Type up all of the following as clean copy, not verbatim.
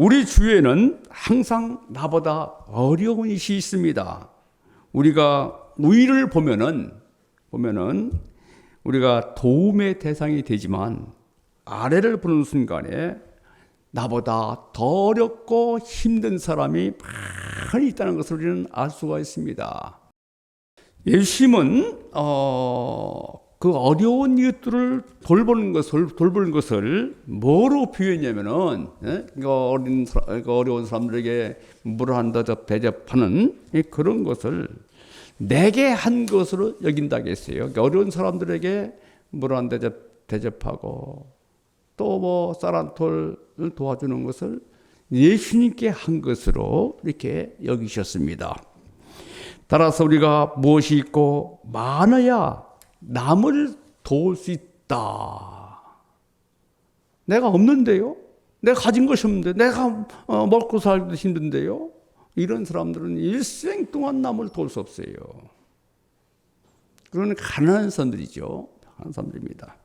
우리 주위에는 항상 나보다 어려운 일이 있습니다. 우리가 위를 보면은 우리가 도움의 대상이 되지만 아래를 보는 순간에 나보다 더 어렵고 힘든 사람이 많이 있다는 것을 우리는 알 수가 있습니다. 예수님은 그 어려운 이웃들을 돌보는 것을 뭐로 비유했냐면은, 어려운 사람들에게 물을 한 대접 대접하는 그런 것을 내게 한 것으로 여긴다고 했어요. 어려운 사람들에게 물 한 대접 대접하고 또 뭐 쌀 한 톨을 도와주는 것을 예수님께 한 것으로 이렇게 여기셨습니다. 따라서 우리가 무엇이 있고 많아야 남을 도울 수 있다. 내가 없는데요? 내가 가진 것이 없는데, 내가 먹고 살기도 힘든데요? 이런 사람들은 일생 동안 남을 도울 수 없어요. 그건 가난한 사람들이죠. 가난한 사람들입니다.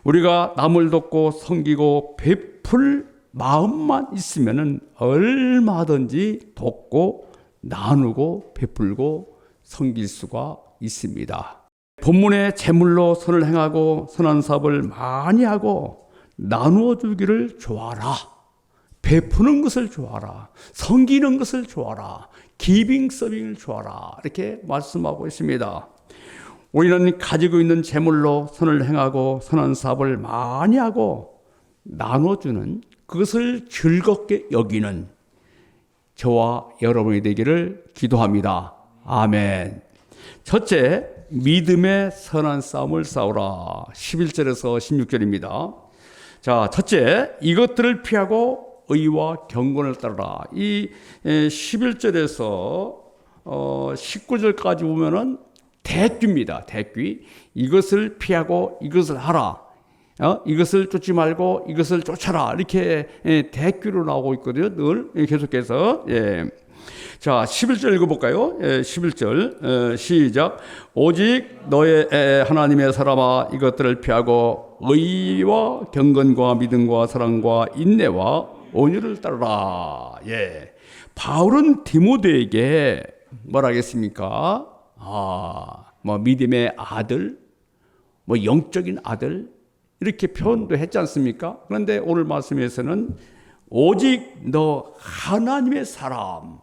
우리가 남을 돕고 섬기고 베풀 마음만 있으면은 얼마든지 돕고 나누고 베풀고 섬길 수가 있습니다. 본문에 재물로 선을 행하고 선한 사업을 많이 하고 나누어 주기를 좋아하라. 베푸는 것을 좋아하라. 섬기는 것을 좋아하라. 기빙 서빙을 좋아하라. 이렇게 말씀하고 있습니다. 우리는 가지고 있는 재물로 선을 행하고 선한 사업을 많이 하고 나눠주는, 그것을 즐겁게 여기는 저와 여러분이 되기를 기도합니다. 아멘. 첫째, 믿음의 선한 싸움을 싸우라. 11절에서 16절입니다. 자, 첫째, 이것들을 피하고 의와 경건을 따르라. 이 11절에서 19절까지 보면은 대귀입니다. 대귀. 이것을 피하고 이것을 하라. 이것을 쫓지 말고 이것을 쫓아라. 이렇게 대귀로 나오고 있거든요. 늘 계속해서. 예. 자, 11절 읽어볼까요? 11절 시작. 오직 너의 하나님의 사람아, 이것들을 피하고 의와 경건과 믿음과 사랑과 인내와 온유를 따르라. 예. 바울은 디모데에게 뭐라 하겠습니까? 믿음의 아들, 영적인 아들, 이렇게 표현도 했지 않습니까? 그런데 오늘 말씀에서는 오직 너 하나님의 사람,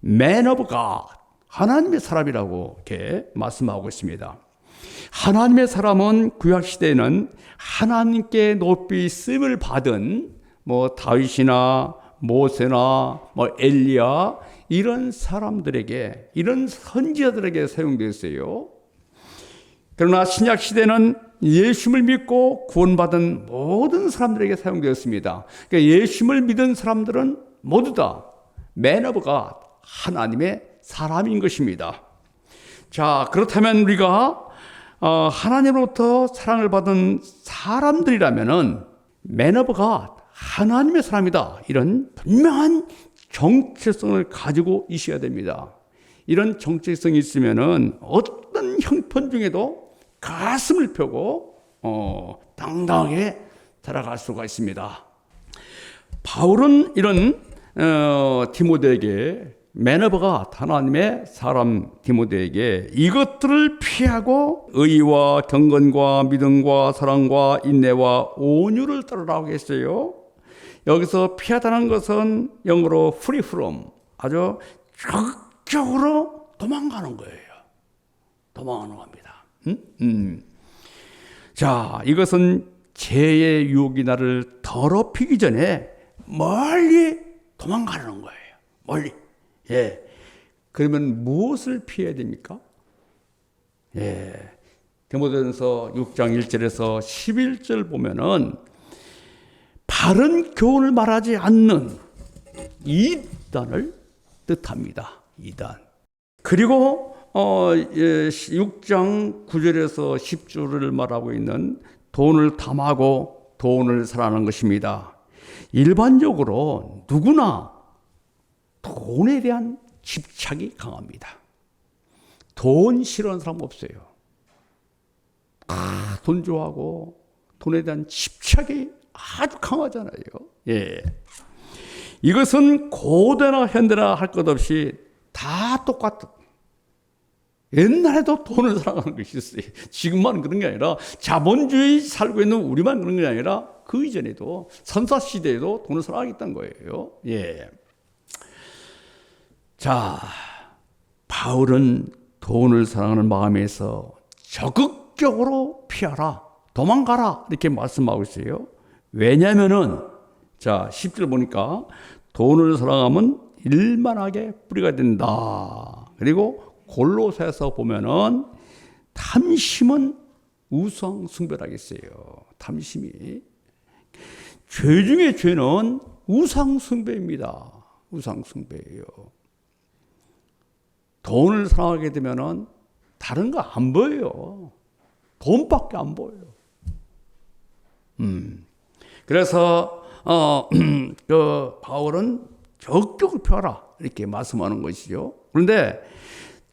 Man of God, 하나님의 사람이라고 이렇게 말씀하고 있습니다. 하나님의 사람은 구약시대에는 하나님께 높이 쓰임을 받은 다윗이나 모세나 엘리야, 이런 사람들에게, 이런 선지자들에게 사용되었어요. 그러나 신약시대는 예수님을 믿고 구원받은 모든 사람들에게 사용되었습니다. 그러니까 예수님을 믿은 사람들은 모두 다 Man of God, 하나님의 사람인 것입니다. 자, 그렇다면 우리가 하나님으로부터 사랑을 받은 사람들이라면은 Man of God, 하나님의 사람이다, 이런 분명한 정체성을 가지고 있어야 됩니다. 이런 정체성이 있으면은 어떤 형편 중에도 가슴을 펴고 당당하게 살아갈 수가 있습니다. 바울은 이런 디모데에게, Man of God, 하나님의 사람 디모데에게 이것들을 피하고 의와 경건과 믿음과 사랑과 인내와 온유를 따르라고 했어요. 여기서 피하다는 것은 영어로 free from, 아주 적극적으로 도망가는 거예요. 도망가는 겁니다. 자, 이것은 죄의 유혹이 나를 더럽히기 전에 멀리 도망가는 거예요. 멀리. 예. 그러면 무엇을 피해야 됩니까? 예. 디모데전서 6장 1절에서 11절 보면은 바른 교훈을 말하지 않는 이단을 뜻합니다. 이단. 그리고 6장 9절에서 10절을 말하고 있는 돈을 탐하고 돈을 사랑하는 것입니다. 일반적으로 누구나 돈에 대한 집착이 강합니다. 돈 싫어하는 사람 없어요. 돈 좋아하고 돈에 대한 집착이 아주 강하잖아요. 예. 이것은 고대나 현대나 할 것 없이 다 똑같다. 옛날에도 돈을 사랑하는 것이 있어요. 지금만 그런 게 아니라 자본주의 살고 있는 우리만 그런 게 아니라 그 이전에도 선사시대에도 돈을 사랑하겠다는 거예요. 예. 자, 바울은 돈을 사랑하는 마음에서 적극적으로 피하라, 도망가라 이렇게 말씀하고 있어요. 왜냐하면은 자 10절 보니까 돈을 사랑하면 일만하게 뿌리가 된다. 그리고 골로새서 보면은 탐심은 우상 숭배라겠어요. 탐심이 죄 중에 죄는 우상 숭배입니다. 우상 숭배예요. 돈을 사랑하게 되면은 다른 거 안 보여요. 돈밖에 안 보여요. 그래서 그 바울은 적극적으로 피하라 이렇게 말씀하는 것이죠. 그런데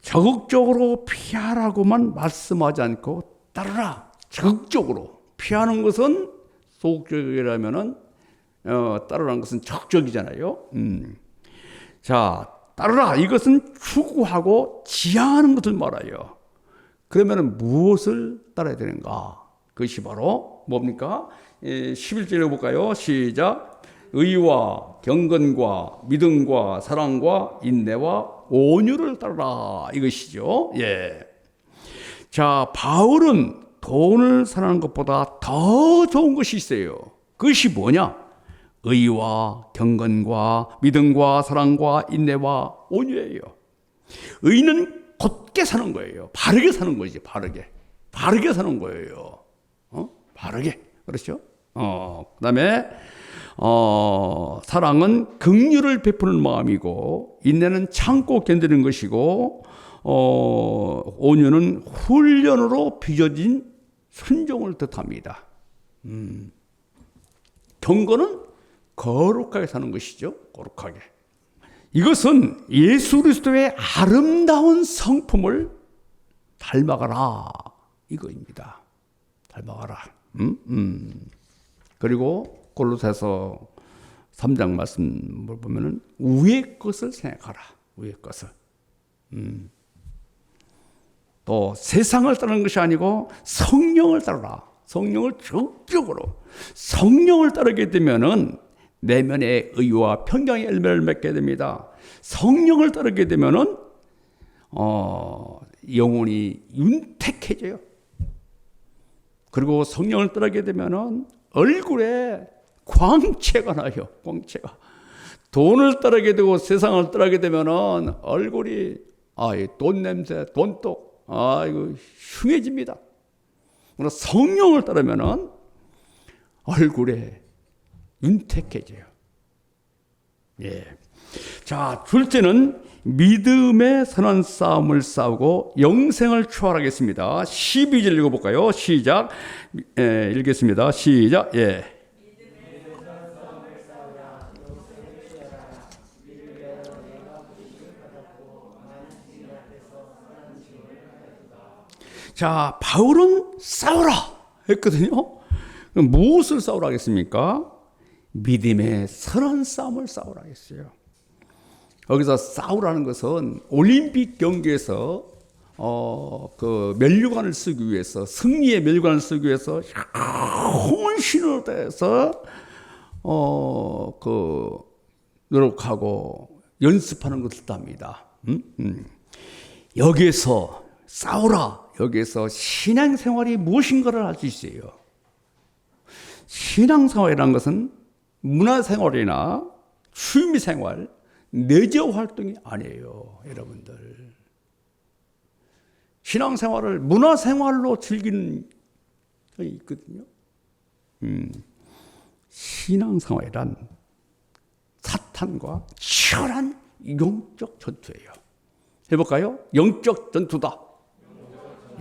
적극적으로 피하라고만 말씀하지 않고 따르라. 적극적으로 피하는 것은 소극적이라면은 따르라는 것은 적극적이잖아요. 자, 따르라. 이것은 추구하고 지향하는 것을 말해요. 그러면 무엇을 따라야 되는가? 그것이 바로 뭡니까? 11절에 볼까요? 시작. 의와 경건과 믿음과 사랑과 인내와 온유를 따르라. 이것이죠. 예. 자, 바울은 돈을 사랑하는 것보다 더 좋은 것이 있어요. 그것이 뭐냐? 의와 경건과 믿음과 사랑과 인내와 온유예요. 의는 곧게 사는 거예요. 바르게 사는 거지. 바르게 사는 거예요. 바르게. 그렇죠? 그다음에 사랑은 긍휼을 베푸는 마음이고, 인내는 참고 견디는 것이고, 온유는 훈련으로 빚어진 순종을 뜻합니다. 경건은 거룩하게 사는 것이죠. 거룩하게. 이것은 예수 그리스도의 아름다운 성품을 닮아가라 이거입니다. 닮아가라. 그리고 골로새서 3장 말씀을 보면은 위의 것을 생각하라. 위의 것을. 또 세상을 따르는 것이 아니고 성령을 따르라. 성령을 적극적으로. 성령을 따르게 되면은 내면의 의와 평강의 열매를 맺게 됩니다. 성령을 따르게 되면은 영혼이 윤택해져요. 그리고 성령을 따르게 되면은 얼굴에 광채가 나요. 광채가. 돈을 따르게 되고 세상을 따르게 되면은 얼굴이 돈 냄새, 돈독, 이거 흉해집니다. 그러나 성령을 따르면은 얼굴에 윤택해져요. 예. 자, 둘째는 믿음의 선한 싸움을 싸우고 영생을 초월하겠습니다. 12절 읽어볼까요? 시작. 읽겠습니다. 시작. 예. 자, 바울은 싸우라 했거든요. 그럼 무엇을 싸우라 하겠습니까? 믿음의 선한 싸움을 싸우라 했어요. 여기서 싸우라는 것은 올림픽 경기에서 그 면류관을 쓰기 위해서, 승리의 면류관을 쓰기 위해서 혼신을 다해서 그 노력하고 연습하는 것을 답니다. 여기에서 싸우라. 여기에서 신앙생활이 무엇인가를 알 수 있어요. 신앙생활이라는 것은 문화생활이나 취미생활, 내재 활동이 아니에요, 여러분들. 신앙생활을 문화생활로 즐기는 게 있거든요. 신앙생활이란 사탄과 치열한 영적 전투예요. 해볼까요? 영적 전투다.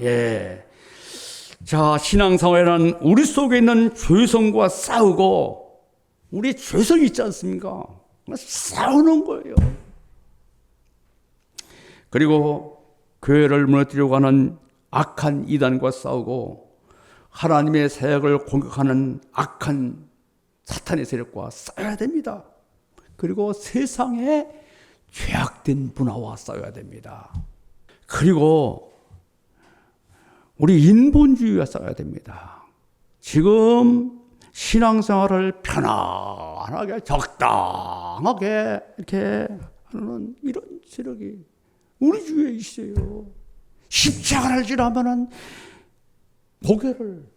예. 자, 신앙생활이란 우리 속에 있는 죄성과 싸우고, 우리 죄성이 있지 않습니까? 싸우는 거예요. 그리고 교회를 무너뜨리려고 하는 악한 이단과 싸우고, 하나님의 사역을 공격하는 악한 사탄의 세력과 싸워야 됩니다. 그리고 세상에 죄악된 문화와 싸워야 됩니다. 그리고 우리 인본주의와 싸워야 됩니다. 지금 신앙생활을 편안하게 적당하게 이렇게 하는 이런 세력이 우리 주위에 있어요. 십자가를 지나면은 고개를.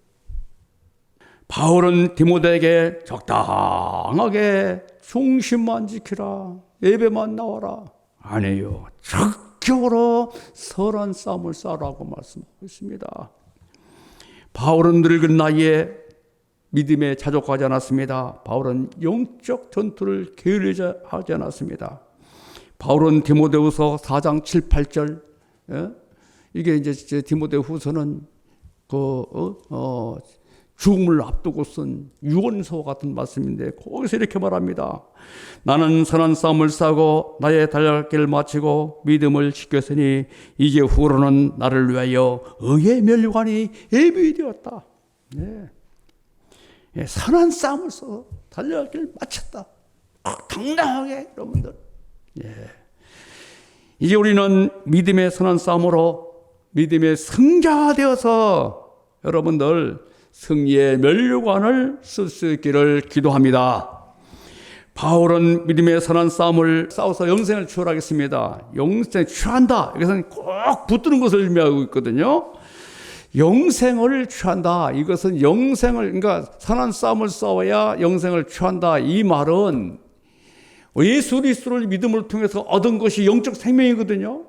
바울은 디모데에게 적당하게 중심만 지키라, 예배만 나와라. 아니에요. 적극적으로 선한 싸움을 싸라고 말씀하고 있습니다. 바울은 늙은 나이에 믿음에 자족하지 않았습니다. 바울은 영적 전투를 게을리하지 않았습니다. 바울은 디모데후서 4장 7, 8절, 이게 이제 디모데후서는 죽음을 앞두고 쓴 유언서 같은 말씀인데 거기서 이렇게 말합니다. 나는 선한 싸움을 싸고 나의 달려갈 길을 마치고 믿음을 지켰으니 이제 후로는 나를 위하여 의의 멸관이 예비되었다. 네. 선한 싸움을 써 달려갈 길을 마쳤다. 당당하게 여러분들. 이제 우리는 믿음의 선한 싸움으로 믿음의 승자가 되어서 여러분들 승리의 면류관을 쓸 수 있기를 기도합니다. 바울은 믿음의 선한 싸움을 싸워서 영생을 취하겠습니다. 영생을 취한다. 이것은 꼭 붙드는 것을 의미하고 있거든요. 영생을 취한다. 이것은 영생을, 그러니까 선한 싸움을 싸워야 영생을 취한다. 이 말은 예수 그리스도를 믿음을 통해서 얻은 것이 영적 생명이거든요.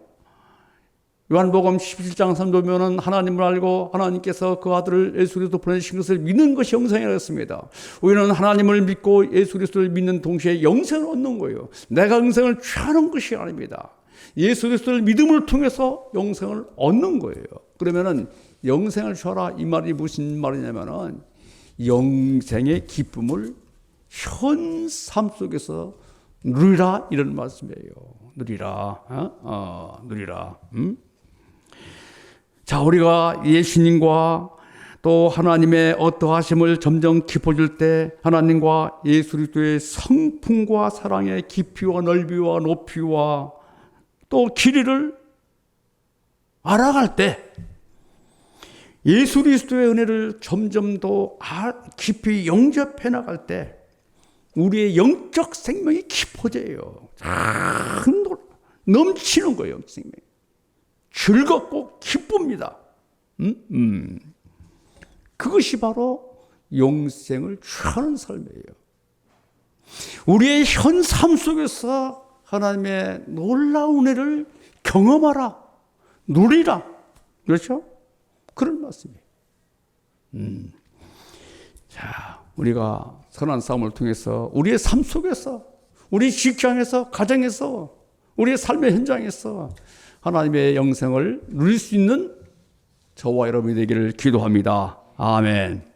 요한복음 17장 3절면은 하나님을 알고 하나님께서 그 아들을 예수 그리스도 보내신 것을 믿는 것이 영생이라고 했습니다. 우리는 하나님을 믿고 예수 그리스도를 믿는 동시에 영생을 얻는 거예요. 내가 영생을 취하는 것이 아닙니다. 예수 그리스도를 믿음을 통해서 영생을 얻는 거예요. 그러면은 영생을 취하라 이 말이 무슨 말이냐면은 영생의 기쁨을 현 삶 속에서 누리라 이런 말씀이에요. 누리라, 누리라. 자, 우리가 예수님과 또 하나님의 어떠하심을 점점 깊어질 때 하나님과 예수 그리스도의 성품과 사랑의 깊이와 넓이와 높이와 또 길이를 알아갈 때 예수 그리스도의 은혜를 점점 더 깊이 영접해 나갈 때 우리의 영적 생명이 깊어져요. 넘치는 거예요. 영적 생명이. 즐겁고 기쁩니다. 그것이 바로 영생을 취하는 삶이에요. 우리의 현 삶 속에서 하나님의 놀라운 은혜를 경험하라, 누리라. 그렇죠? 그런 말씀이에요. 자, 우리가 선한 싸움을 통해서 우리의 삶 속에서, 우리 직장에서, 가정에서, 우리의 삶의 현장에서 하나님의 영생을 누릴 수 있는 저와 여러분이 되기를 기도합니다. 아멘.